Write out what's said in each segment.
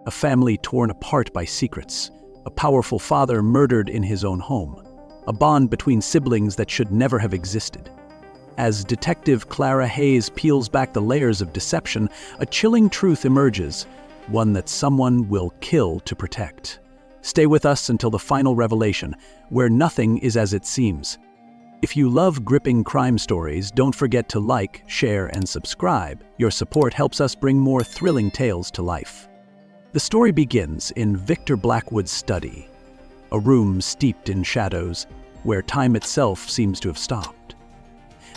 a family torn apart by secrets, a powerful father murdered in his own home, a bond between siblings that should never have existed. As Detective Clara Hayes peels back the layers of deception, a chilling truth emerges, one that someone will kill to protect. Stay with us until the final revelation, where nothing is as it seems. If you love gripping crime stories, don't forget to like, share, and subscribe. Your support helps us bring more thrilling tales to life. The story begins in Victor Blackwood's study, a room steeped in shadows, where time itself seems to have stopped.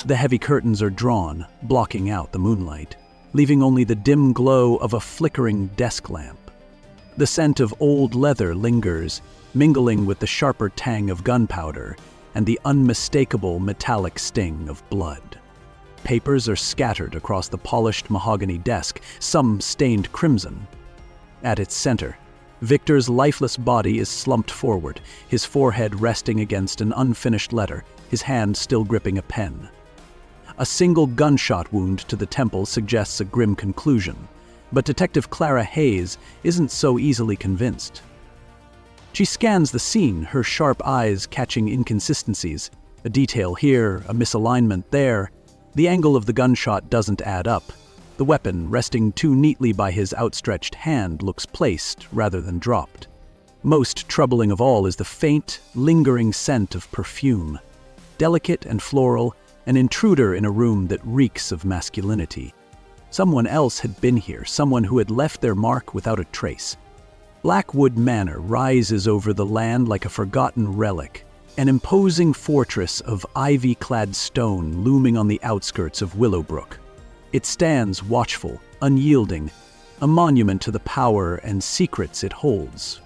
The heavy curtains are drawn, blocking out the moonlight, leaving only the dim glow of a flickering desk lamp. The scent of old leather lingers, mingling with the sharper tang of gunpowder and the unmistakable metallic sting of blood. Papers are scattered across the polished mahogany desk, some stained crimson. At its center, Victor's lifeless body is slumped forward, his forehead resting against an unfinished letter, his hand still gripping a pen. A single gunshot wound to the temple suggests a grim conclusion, but Detective Clara Hayes isn't so easily convinced. She scans the scene, her sharp eyes catching inconsistencies. A detail here, a misalignment there. The angle of the gunshot doesn't add up. The weapon, resting too neatly by his outstretched hand, looks placed rather than dropped. Most troubling of all is the faint, lingering scent of perfume. Delicate and floral, an intruder in a room that reeks of masculinity. Someone else had been here, someone who had left their mark without a trace. Blackwood Manor rises over the land like a forgotten relic, an imposing fortress of ivy-clad stone looming on the outskirts of Willowbrook. It stands watchful, unyielding, a monument to the power and secrets it holds.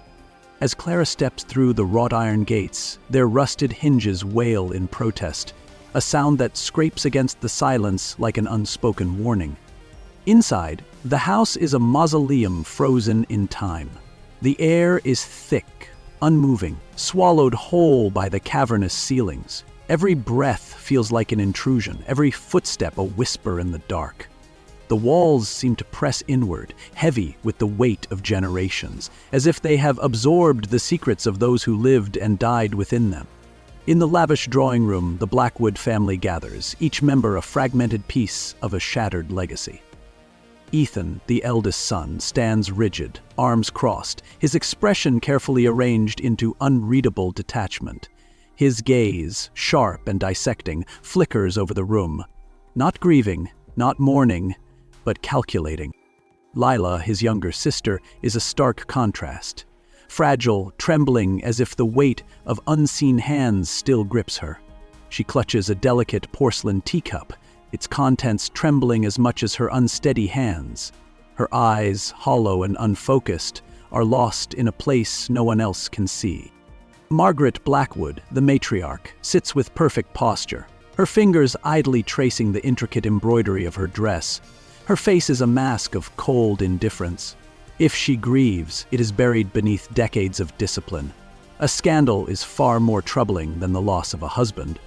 As Clara steps through the wrought iron gates, their rusted hinges wail in protest, a sound that scrapes against the silence like an unspoken warning. Inside, the house is a mausoleum frozen in time. The air is thick, unmoving, swallowed whole by the cavernous ceilings. Every breath feels like an intrusion, every footstep a whisper in the dark. The walls seem to press inward, heavy with the weight of generations, as if they have absorbed the secrets of those who lived and died within them. In the lavish drawing room, the Blackwood family gathers, each member a fragmented piece of a shattered legacy. Ethan, the eldest son, stands rigid, arms crossed, his expression carefully arranged into unreadable detachment. His gaze, sharp and dissecting, flickers over the room. Not grieving, not mourning, but calculating. Lila, his younger sister, is a stark contrast. Fragile, trembling as if the weight of unseen hands still grips her. She clutches a delicate porcelain teacup, its contents trembling as much as her unsteady hands. Her eyes, hollow and unfocused, are lost in a place no one else can see. Margaret Blackwood, the matriarch, sits with perfect posture, her fingers idly tracing the intricate embroidery of her dress. Her face is a mask of cold indifference. If she grieves, it is buried beneath decades of discipline. A scandal is far more troubling than the loss of a husband.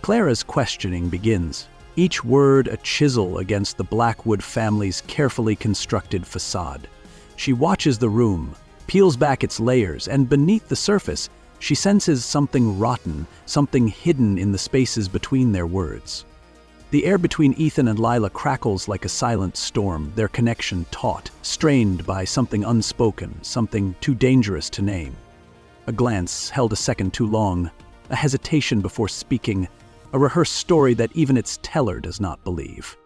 Clara's questioning begins, each word a chisel against the Blackwood family's carefully constructed facade. She watches the room, peels back its layers, and beneath the surface, she senses something rotten, something hidden in the spaces between their words. The air between Ethan and Lila crackles like a silent storm, their connection taut, strained by something unspoken, something too dangerous to name. A glance held a second too long, a hesitation before speaking, a rehearsed story that even its teller does not believe.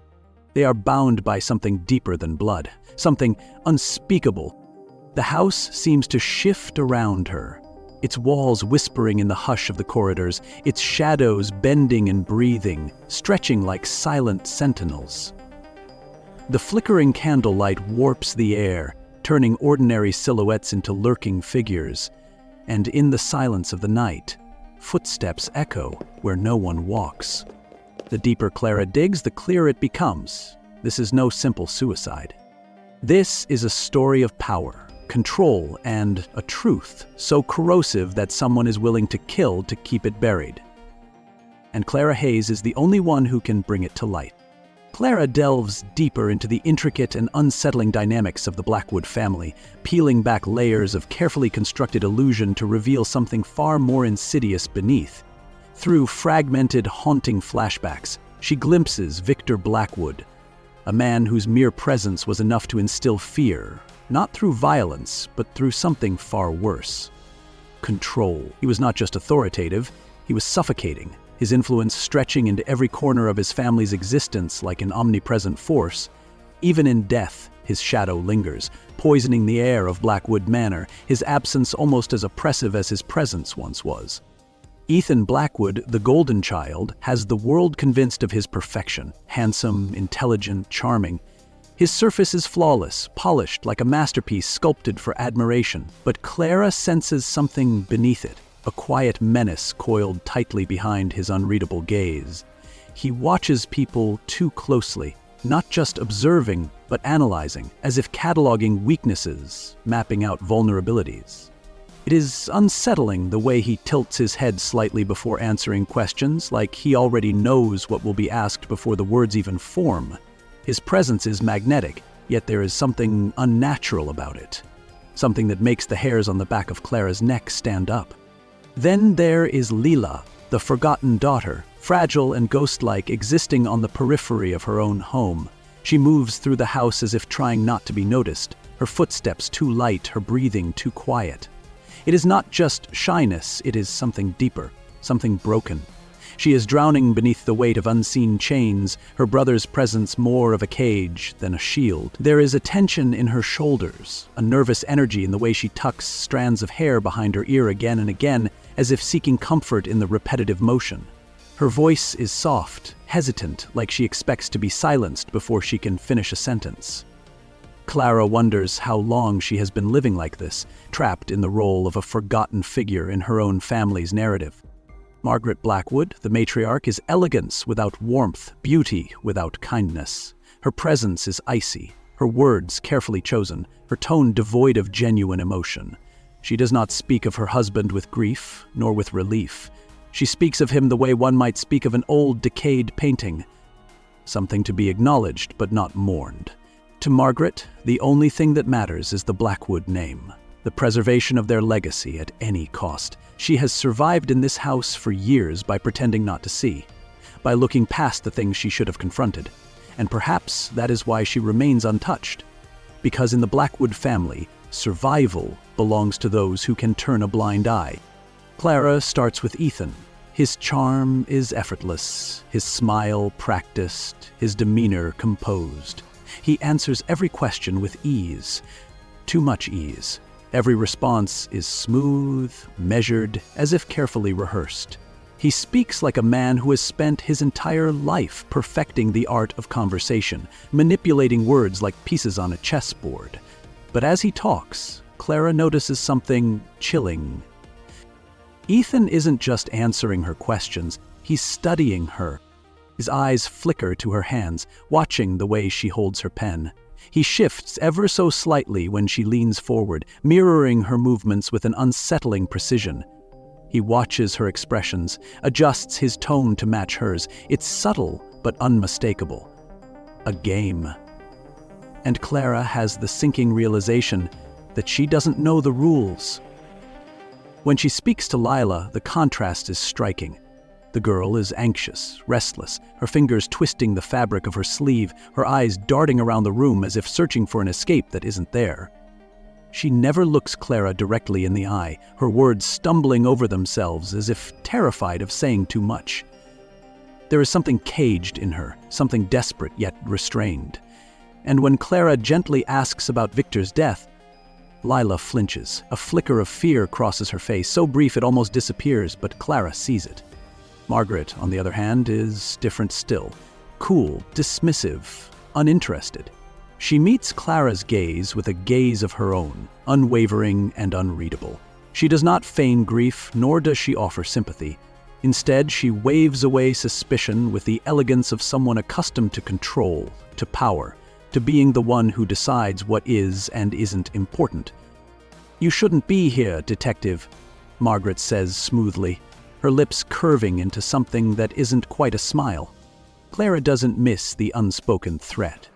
They are bound by something deeper than blood, something unspeakable. The house seems to shift around her, its walls whispering in the hush of the corridors, its shadows bending and breathing, stretching like silent sentinels. The flickering candlelight warps the air, turning ordinary silhouettes into lurking figures, and in the silence of the night, footsteps echo where no one walks. The deeper Clara digs, the clearer it becomes. This is no simple suicide. This is a story of power, control, and a truth so corrosive that someone is willing to kill to keep it buried. And Clara Hayes is the only one who can bring it to light. Clara delves deeper into the intricate and unsettling dynamics of the Blackwood family, peeling back layers of carefully constructed illusion to reveal something far more insidious beneath. Through fragmented, haunting flashbacks, she glimpses Victor Blackwood, a man whose mere presence was enough to instill fear, not through violence, but through something far worse. Control. He was not just authoritative, he was suffocating, his influence stretching into every corner of his family's existence like an omnipresent force. Even in death, his shadow lingers, poisoning the air of Blackwood Manor, his absence almost as oppressive as his presence once was. Ethan Blackwood, the golden child, has the world convinced of his perfection, handsome, intelligent, charming. His surface is flawless, polished like a masterpiece sculpted for admiration, but Clara senses something beneath it, a quiet menace coiled tightly behind his unreadable gaze. He watches people too closely, not just observing, but analyzing, as if cataloging weaknesses, mapping out vulnerabilities. It is unsettling the way he tilts his head slightly before answering questions, like he already knows what will be asked before the words even form. His presence is magnetic, yet there is something unnatural about it, something that makes the hairs on the back of Clara's neck stand up. Then there is Leela, the forgotten daughter, fragile and ghost-like, existing on the periphery of her own home. She moves through the house as if trying not to be noticed, her footsteps too light, her breathing too quiet. It is not just shyness, it is something deeper, something broken. She is drowning beneath the weight of unseen chains, her brother's presence more of a cage than a shield. There is a tension in her shoulders, a nervous energy in the way she tucks strands of hair behind her ear again and again, as if seeking comfort in the repetitive motion. Her voice is soft, hesitant, like she expects to be silenced before she can finish a sentence. Clara wonders how long she has been living like this, trapped in the role of a forgotten figure in her own family's narrative. Margaret Blackwood, the matriarch, is elegance without warmth, beauty without kindness. Her presence is icy, her words carefully chosen, her tone devoid of genuine emotion. She does not speak of her husband with grief, nor with relief. She speaks of him the way one might speak of an old, decayed painting, something to be acknowledged but not mourned. To Margaret, the only thing that matters is the Blackwood name, the preservation of their legacy at any cost. She has survived in this house for years by pretending not to see, by looking past the things she should have confronted. And perhaps that is why she remains untouched. Because in the Blackwood family, survival belongs to those who can turn a blind eye. Clara starts with Ethan. His charm is effortless, his smile practiced, his demeanor composed. He answers every question with ease, too much ease. Every response is smooth, measured, as if carefully rehearsed. He speaks like a man who has spent his entire life perfecting the art of conversation, manipulating words like pieces on a chessboard. But as he talks, Clara notices something chilling. Ethan isn't just answering her questions, he's studying her. His eyes flicker to her hands, watching the way she holds her pen. He shifts ever so slightly when she leans forward, mirroring her movements with an unsettling precision. He watches her expressions, adjusts his tone to match hers. It's subtle, but unmistakable. A game. And Clara has the sinking realization that she doesn't know the rules. When she speaks to Lila, the contrast is striking. The girl is anxious, restless, her fingers twisting the fabric of her sleeve, her eyes darting around the room as if searching for an escape that isn't there. She never looks Clara directly in the eye, her words stumbling over themselves as if terrified of saying too much. There is something caged in her, something desperate yet restrained. And when Clara gently asks about Victor's death, Lila flinches. A flicker of fear crosses her face, so brief it almost disappears, but Clara sees it. Margaret, on the other hand, is different still. Cool, dismissive, uninterested. She meets Clara's gaze with a gaze of her own, unwavering and unreadable. She does not feign grief, nor does she offer sympathy. Instead, she waves away suspicion with the elegance of someone accustomed to control, to power, to being the one who decides what is and isn't important. "You shouldn't be here, detective," Margaret says smoothly, her lips curving into something that isn't quite a smile. Clara doesn't miss the unspoken threat.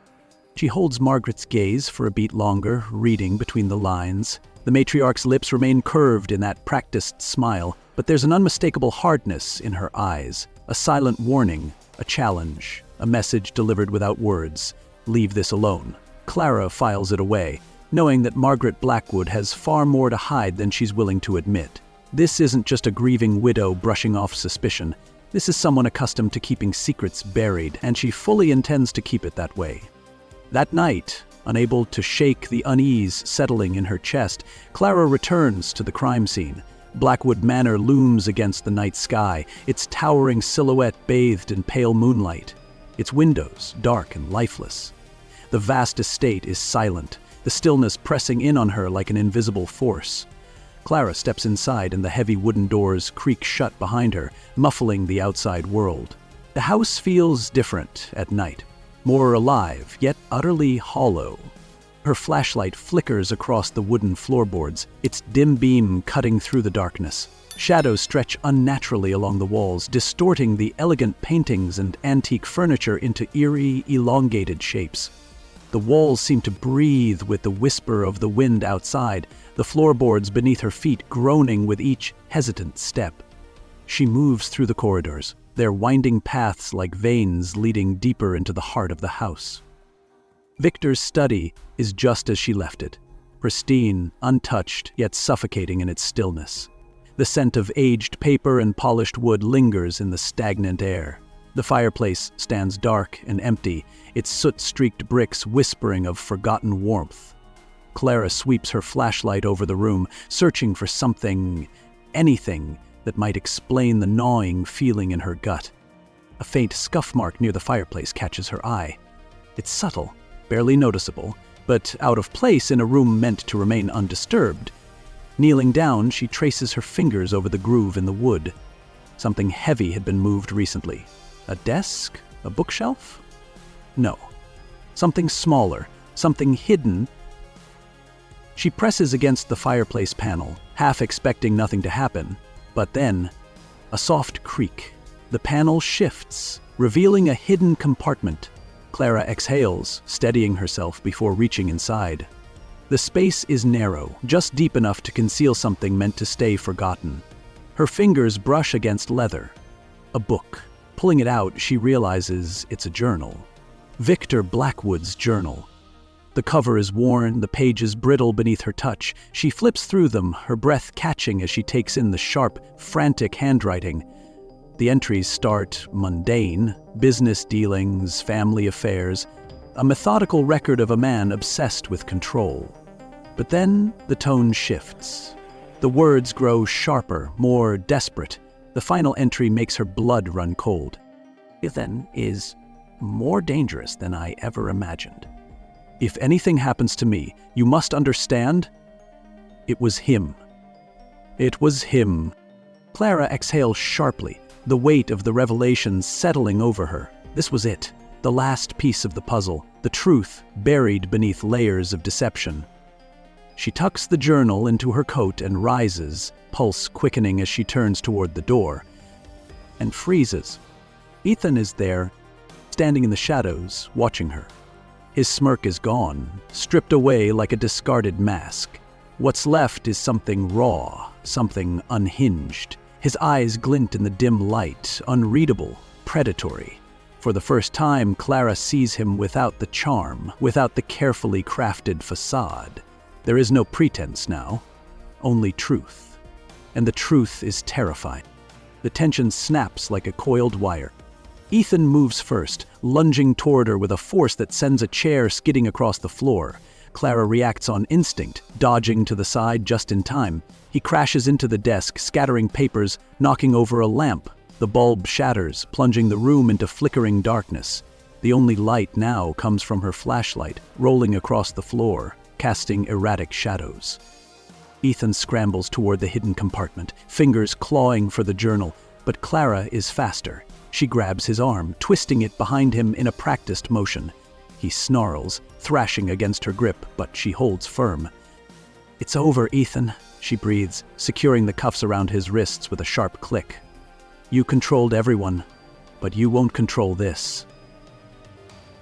She holds Margaret's gaze for a beat longer, reading between the lines. The matriarch's lips remain curved in that practiced smile, but there's an unmistakable hardness in her eyes, a silent warning, a challenge, a message delivered without words. Leave this alone. Clara files it away, knowing that Margaret Blackwood has far more to hide than she's willing to admit. This isn't just a grieving widow brushing off suspicion. This is someone accustomed to keeping secrets buried, and she fully intends to keep it that way. That night, unable to shake the unease settling in her chest, Clara returns to the crime scene. Blackwood Manor looms against the night sky, its towering silhouette bathed in pale moonlight, its windows dark and lifeless. The vast estate is silent, the stillness pressing in on her like an invisible force. Clara steps inside and the heavy wooden doors creak shut behind her, muffling the outside world. The house feels different at night, more alive, yet utterly hollow. Her flashlight flickers across the wooden floorboards, its dim beam cutting through the darkness. Shadows stretch unnaturally along the walls, distorting the elegant paintings and antique furniture into eerie, elongated shapes. The walls seem to breathe with the whisper of the wind outside, the floorboards beneath her feet groaning with each hesitant step. She moves through the corridors, their winding paths like veins leading deeper into the heart of the house. Victor's study is just as she left it, pristine, untouched, yet suffocating in its stillness. The scent of aged paper and polished wood lingers in the stagnant air. The fireplace stands dark and empty, its soot-streaked bricks whispering of forgotten warmth. Clara sweeps her flashlight over the room, searching for something, anything, that might explain the gnawing feeling in her gut. A faint scuff mark near the fireplace catches her eye. It's subtle, barely noticeable, but out of place in a room meant to remain undisturbed. Kneeling down, she traces her fingers over the groove in the wood. Something heavy had been moved recently. A desk? A bookshelf? No. Something smaller, something hidden. She presses against the fireplace panel, half expecting nothing to happen. But then, a soft creak. The panel shifts, revealing a hidden compartment. Clara exhales, steadying herself before reaching inside. The space is narrow, just deep enough to conceal something meant to stay forgotten. Her fingers brush against leather. A book. Pulling it out, she realizes it's a journal. Victor Blackwood's journal. The cover is worn, the pages brittle beneath her touch. She flips through them, her breath catching as she takes in the sharp, frantic handwriting. The entries start mundane, business dealings, family affairs, a methodical record of a man obsessed with control. But then the tone shifts. The words grow sharper, more desperate. The final entry makes her blood run cold. Ethan is more dangerous than I ever imagined. If anything happens to me, you must understand, it was him. It was him. Clara exhales sharply, the weight of the revelation settling over her. This was it, the last piece of the puzzle, the truth buried beneath layers of deception. She tucks the journal into her coat and rises, pulse quickening as she turns toward the door, and freezes. Ethan is there, standing in the shadows, watching her. His smirk is gone, stripped away like a discarded mask. What's left is something raw, something unhinged. His eyes glint in the dim light, unreadable, predatory. For the first time, Clara sees him without the charm, without the carefully crafted facade. There is no pretense now, only truth. And the truth is terrifying. The tension snaps like a coiled wire. Ethan moves first, lunging toward her with a force that sends a chair skidding across the floor. Clara reacts on instinct, dodging to the side just in time. He crashes into the desk, scattering papers, knocking over a lamp. The bulb shatters, plunging the room into flickering darkness. The only light now comes from her flashlight, rolling across the floor, casting erratic shadows. Ethan scrambles toward the hidden compartment, fingers clawing for the journal, but Clara is faster. She grabs his arm, twisting it behind him in a practiced motion. He snarls, thrashing against her grip, but she holds firm. "It's over, Ethan," she breathes, securing the cuffs around his wrists with a sharp click. "You controlled everyone, but you won't control this.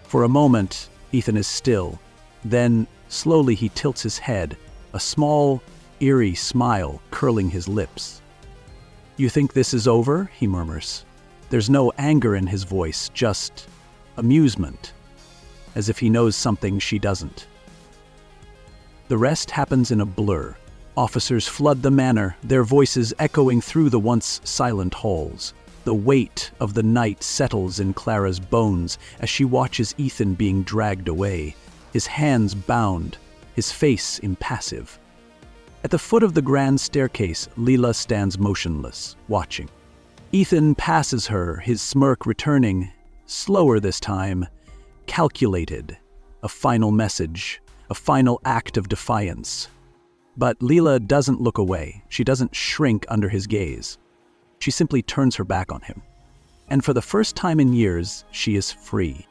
For a moment, Ethan is still. Then, slowly he tilts his head, a small, eerie smile curling his lips. "You think this is over?" he murmurs. There's no anger in his voice, just amusement, as if he knows something she doesn't. The rest happens in a blur. Officers flood the manor, their voices echoing through the once silent halls. The weight of the night settles in Clara's bones as she watches Ethan being dragged away, his hands bound, his face impassive. At the foot of the grand staircase, Leela stands motionless, watching. Ethan passes her, his smirk returning, slower this time, calculated, a final message, a final act of defiance. But Leela doesn't look away. She doesn't shrink under his gaze. She simply turns her back on him. And for the first time in years, she is free.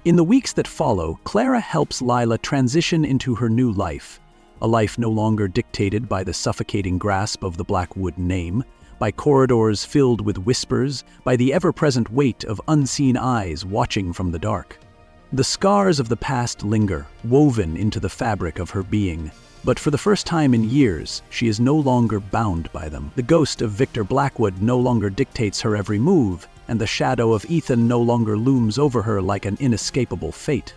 In the weeks that follow, Clara helps Lila transition into her new life, a life no longer dictated by the suffocating grasp of the Blackwood name, by corridors filled with whispers, by the ever-present weight of unseen eyes watching from the dark. The scars of the past linger, woven into the fabric of her being, but for the first time in years, she is no longer bound by them. The ghost of Victor Blackwood no longer dictates her every move, and the shadow of Ethan no longer looms over her like an inescapable fate.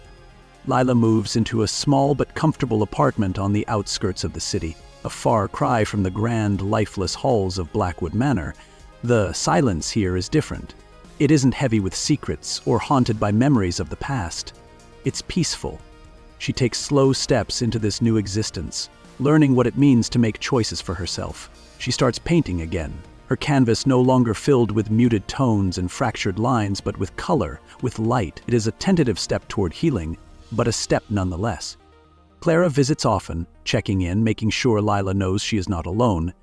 Lila moves into a small but comfortable apartment on the outskirts of the city, a far cry from the grand, lifeless halls of Blackwood Manor. The silence here is different. It isn't heavy with secrets or haunted by memories of the past. It's peaceful. She takes slow steps into this new existence, learning what it means to make choices for herself. She starts painting again, her canvas no longer filled with muted tones and fractured lines, but with color, with light. It is a tentative step toward healing, but a step nonetheless. Clara visits often, checking in, making sure Lila knows she is not alone.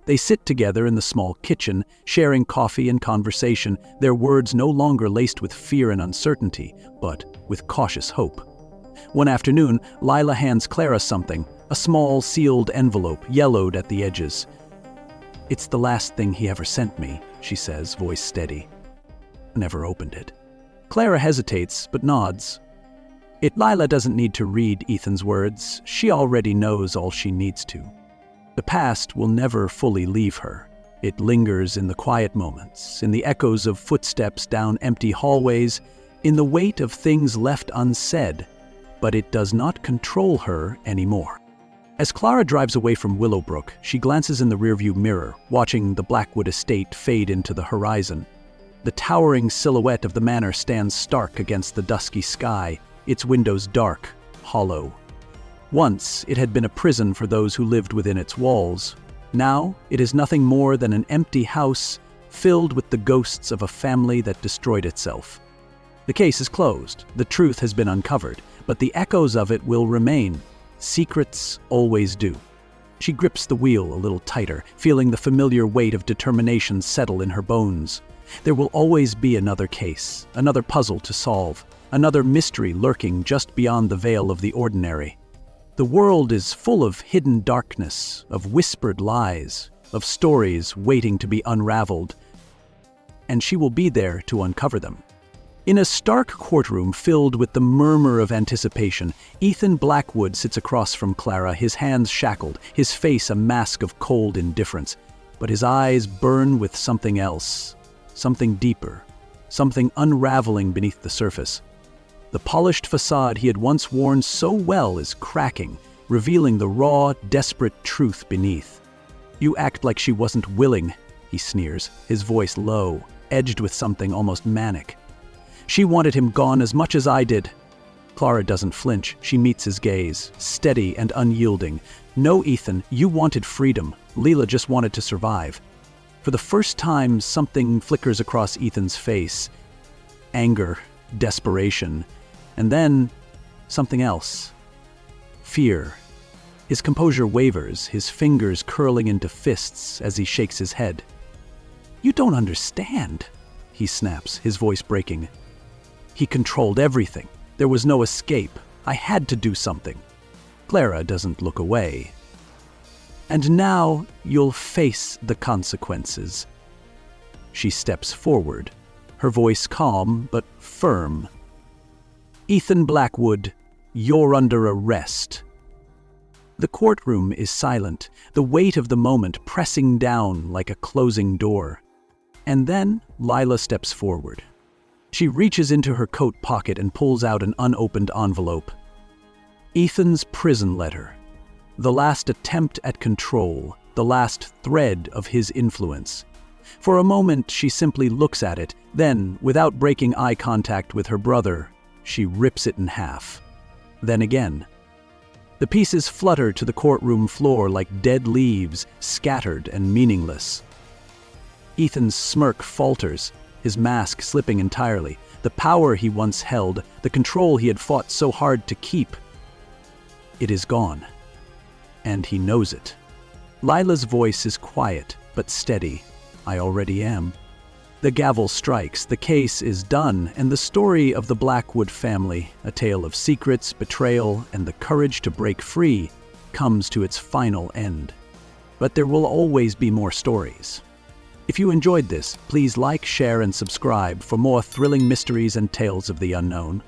They sit together in the small kitchen, sharing coffee and conversation, their words no longer laced with fear and uncertainty, but with cautious hope. One afternoon, Lila hands Clara something, a small sealed envelope, yellowed at the edges. "It's the last thing he ever sent me," she says, voice steady. "Never opened it." Clara hesitates, but nods. Lila doesn't need to read Ethan's words. She already knows all she needs to. The past will never fully leave her. It lingers in the quiet moments, in the echoes of footsteps down empty hallways, in the weight of things left unsaid, but it does not control her anymore. As Clara drives away from Willowbrook, she glances in the rearview mirror, watching the Blackwood estate fade into the horizon. The towering silhouette of the manor stands stark against the dusky sky, its windows dark, hollow. Once, it had been a prison for those who lived within its walls. Now, it is nothing more than an empty house filled with the ghosts of a family that destroyed itself. The case is closed. The truth has been uncovered, but the echoes of it will remain. Secrets always do. She grips the wheel a little tighter, feeling the familiar weight of determination settle in her bones. There will always be another case, another puzzle to solve, another mystery lurking just beyond the veil of the ordinary. The world is full of hidden darkness, of whispered lies, of stories waiting to be unraveled, and she will be there to uncover them. In a stark courtroom filled with the murmur of anticipation, Ethan Blackwood sits across from Clara, his hands shackled, his face a mask of cold indifference, but his eyes burn with something else, something deeper, something unraveling beneath the surface. The polished facade he had once worn so well is cracking, revealing the raw, desperate truth beneath. "You act like she wasn't willing," he sneers, his voice low, edged with something almost manic. "She wanted him gone as much as I did." Clara doesn't flinch. She meets his gaze, steady and unyielding. "No, Ethan, you wanted freedom. Leela just wanted to survive." For the first time, something flickers across Ethan's face. Anger, desperation, and then something else. Fear. His composure wavers, his fingers curling into fists as he shakes his head. "You don't understand," he snaps, his voice breaking. "He controlled everything. There was no escape. I had to do something." Clara doesn't look away. "And now you'll face the consequences." She steps forward, her voice calm but firm. "Ethan Blackwood, you're under arrest." The courtroom is silent, the weight of the moment pressing down like a closing door. And then Lila steps forward. She reaches into her coat pocket and pulls out an unopened envelope. Ethan's prison letter. The last attempt at control, the last thread of his influence. For a moment, she simply looks at it, then, without breaking eye contact with her brother, she rips it in half. Then again. The pieces flutter to the courtroom floor like dead leaves, scattered and meaningless. Ethan's smirk falters, his mask slipping entirely. The power he once held, the control he had fought so hard to keep. It is gone. And he knows it. Lila's voice is quiet, but steady. "I already am." The gavel strikes, the case is done, and the story of the Blackwood family, a tale of secrets, betrayal, and the courage to break free, comes to its final end. But there will always be more stories. If you enjoyed this, please like, share, and subscribe for more thrilling mysteries and tales of the unknown.